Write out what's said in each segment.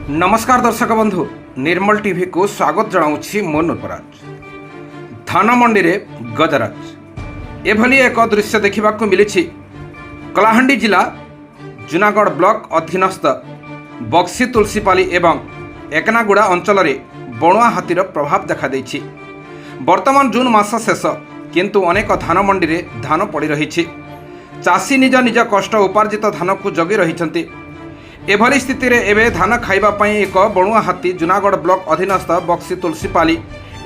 नमस्कार दर्शक बंधु निर्मल टीवी को स्वागत जनाऊँगी मो नूरपराज। धान मंडी रे गजराज एभली एक दृश्य देखा मिली। कलाहांडी जिला जूनागढ़ ब्लॉक अधीनस्थ बक्सी तुलसीपाली एवं एकनागुड़ा अंचल में बणुआ हाथीर प्रभाव देखा देछि। वर्तमान जून मास शेष किंतु अनेक धान मंडी रे धान पड़ी रही। चाषी निज निज कष्ट उपार्जित धान को जगी रही। एभली स्थिति रे एबे धान खाइबा पई एक बणुआ हाथी जूनागढ़ ब्लॉक अधीनस्थ बक्सी तुलसीपाली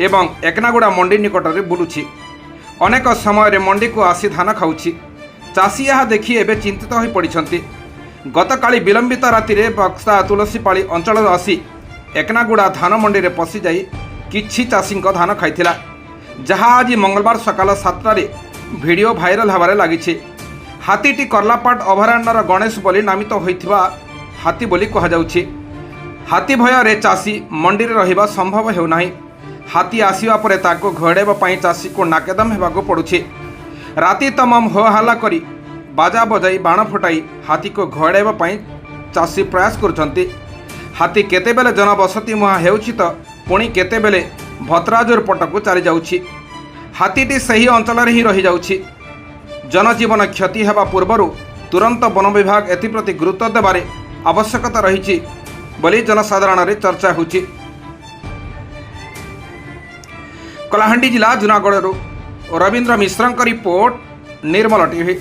एवं एकनागुड़ा मंडी निकट में बुलुछि। अनेक समय मंडी को आसी धान खाऊछि। चाषी यह देखि एबे चिंतित हो पड़िछन्ति। गतकाली विलंबित राति रे बक्सा तुलसीपाली अंचल आसी एकनागुड़ा धान मंडी रे पशि जाई किछि चाषी धान खाइथिला, जहाँ आज मंगलवार सकाल 7टारे वीडियो भाइराल होबारे लागिछि। हाथीटी कर्लापाट अभयारण्यर गणेश बोली नामित होइथिबा हाथी बोली कहुछि। हाथी भय रे चाषी मंडी रे रहिबा संभव हेउनाही। हाथी आसिबा परे ताको घोड़ेबा पई चाषी को नाकेदम हेबाको पड़ुछि। राति तमाम हो हल्ला करी बाजा बजाई बाण फुटाई हाथी को घोड़ेबा पई चाषी प्रयास करुछन्ति। हाथी केतेबेले जनबसती मुहां हेउछि तो पुणी केतेबेले भद्राजुर पटकू चली जाउछि। हाथीटी सही अंचल ही रही जाउछि। जनजीवन क्षति हेबा पूर्वरु तुरंत वन विभाग एथिप्रति गुरुत्व देबारे आवश्यकता रही बोली जनसाधारण रे चर्चा होछि। कलाहांडी जिला जूनागढ़ रवींद्र मिश्र रिपोर्ट निर्मल टीवी।